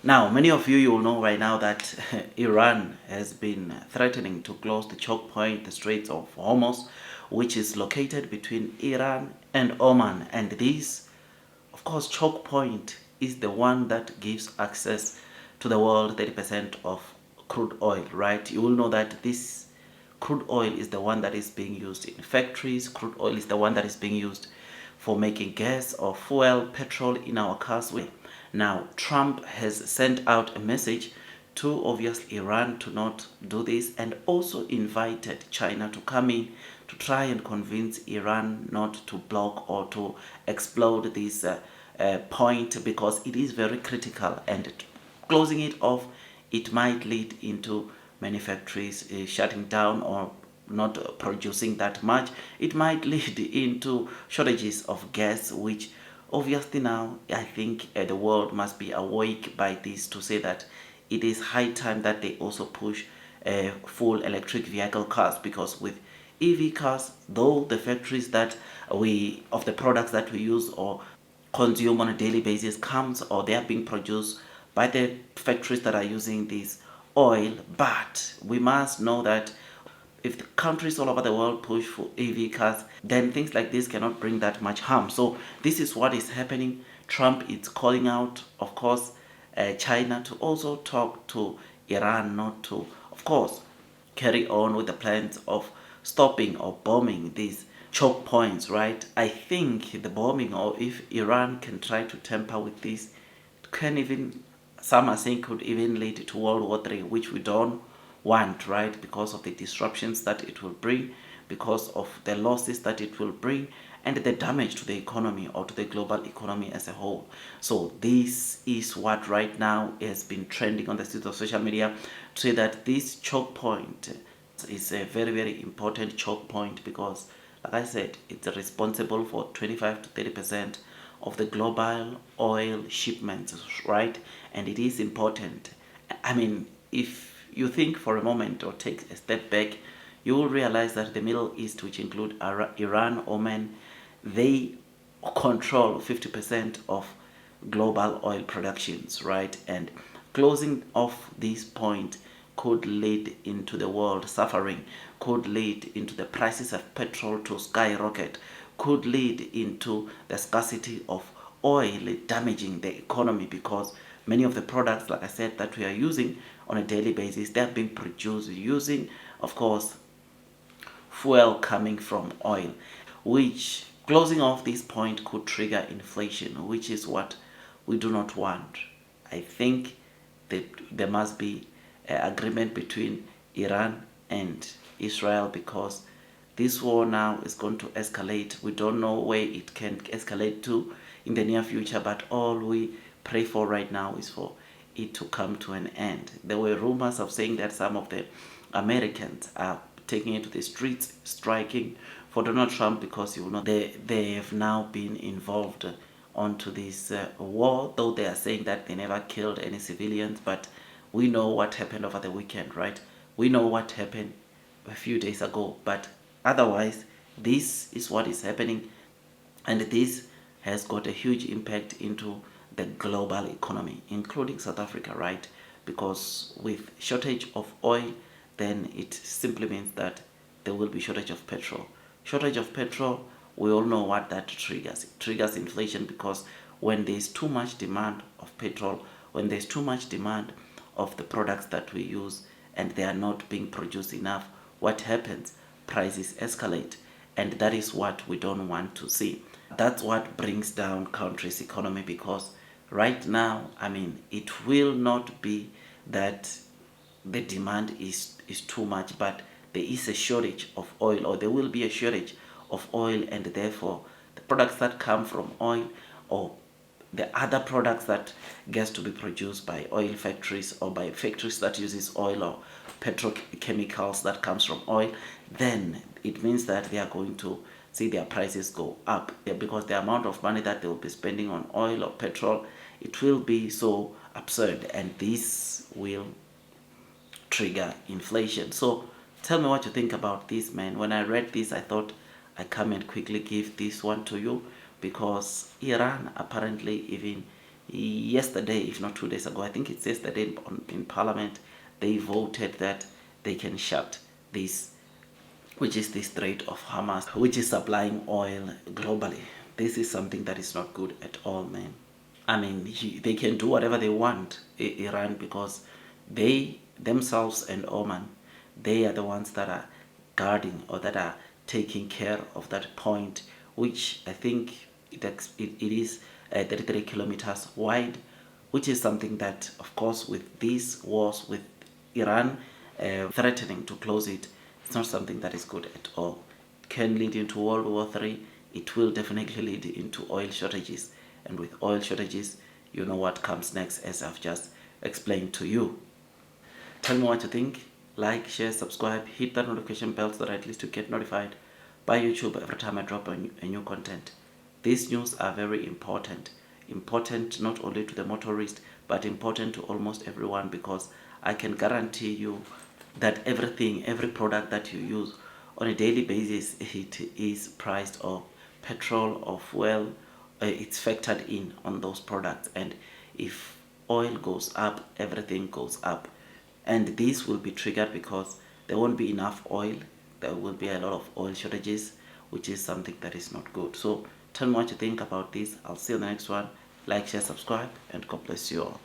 Now, many of you will know right now that Iran has been threatening to close the choke point, the Strait of Hormuz, which is located between Iran and Oman. And this, of course, choke point is the one that gives access to the world 30% of crude oil, right? You will know that this crude oil is the one that is being used in factories. Crude oil is the one that is being used for making gas or fuel, petrol in our cars. Now, Trump has sent out a message to obviously Iran to not do this, and also invited China to come in to try and convince Iran not to block or to explode this point, because it is very critical, and closing it off, it might lead into many factories shutting down or not producing that much. It might lead into shortages of gas, which obviously now I think the world must be awake by this to say that it is high time that they also push full electric vehicle cars, because with EV cars, though the factories that we of the products that we use or consume on a daily basis comes, or they are being produced by the factories that are using this oil, but we must know that if the countries all over the world push for EV cars, then things like this cannot bring that much harm. So this is what is happening. Trump is calling out, of course, China to also talk to Iran not to, of course, carry on with the plans of stopping or bombing these choke points, right? I think the bombing, or if Iran can try to tamper with this, can even, some are saying, could even lead to World War III, which we don't want, right? Because of the disruptions that it will bring, because of the losses that it will bring, and the damage to the economy or to the global economy as a whole. So this is what right now has been trending on the streets of social media, to say that this choke point is a very, very important choke point, because like I said, it's responsible for 25 to 30% of the global oil shipments, right? And it is important. I mean, if you think for a moment or take a step back, you will realize that the Middle East, which include Iran, Oman, they control 50% of global oil productions, right? And closing off this point could lead into the world suffering, could lead into the prices of petrol to skyrocket, could lead into the scarcity of oil, damaging the economy, because many of the products, like I said, that we are using on a daily basis, they are being produced using, of course, fuel coming from oil, which closing off this point could trigger inflation, which is what we do not want. I think that there must be an agreement between Iran and Israel, because this war now is going to escalate. We don't know where it can escalate to in the near future, but all we pray for right now is for it to come to an end. There were rumors of saying that some of the Americans are taking it to the streets, striking for Donald Trump, because you know they have now been involved onto this war, though they are saying that they never killed any civilians. But we know what happened over the weekend, right? We know what happened a few days ago, but otherwise this is what is happening, and this has got a huge impact into the global economy, including South Africa, right? Because with shortage of oil, then it simply means that there will be shortage of petrol. Shortage of petrol, we all know what that triggers. It triggers inflation, because when there's too much demand of petrol, when there's too much demand of the products that we use, and they are not being produced enough, what happens? Prices escalate, and that is what we don't want to see. That's what brings down country's economy, because right now, I mean, it will not be that the demand is too much, but there is a shortage of oil, or there will be a shortage of oil, and therefore the products that come from oil, or the other products that gets to be produced by oil factories or by factories that uses oil, or petrochemicals that comes from oil, then it means that they are going to see their prices go up, because the amount of money that they will be spending on oil or petrol, it will be so absurd, and this will trigger inflation. So tell me what you think about this, man. When I read this, I thought I come and quickly give this one to you, because Iran apparently even yesterday, if not 2 days ago, I think it's yesterday in Parliament, they voted that they can shut this, which is the Strait of Hormuz, which is supplying oil globally. This is something that is not good at all, man. I mean, they can do whatever they want, Iran, because they themselves and Oman, they are the ones that are guarding or that are taking care of that point, which I think it is 33 kilometers wide, which is something that, of course, with these wars with Iran threatening to close it, it's not something that is good at all. It can lead into World War III. It will definitely lead into oil shortages. And with oil shortages, you know what comes next, as I've just explained to you. Tell me what you think. Like, share, subscribe, hit that notification bell so that at least you get notified by YouTube every time I drop a new content. These news are very important. Important not only to the motorist, but important to almost everyone, because I can guarantee you that every product that you use on a daily basis, it is priced, or petrol or fuel, it's factored in on those products. And if oil goes up, everything goes up. And this will be triggered because there won't be enough oil. There will be a lot of oil shortages, which is something that is not good. So tell me what you think about this. I'll see you in the next one. Like, share, subscribe, and God bless you all.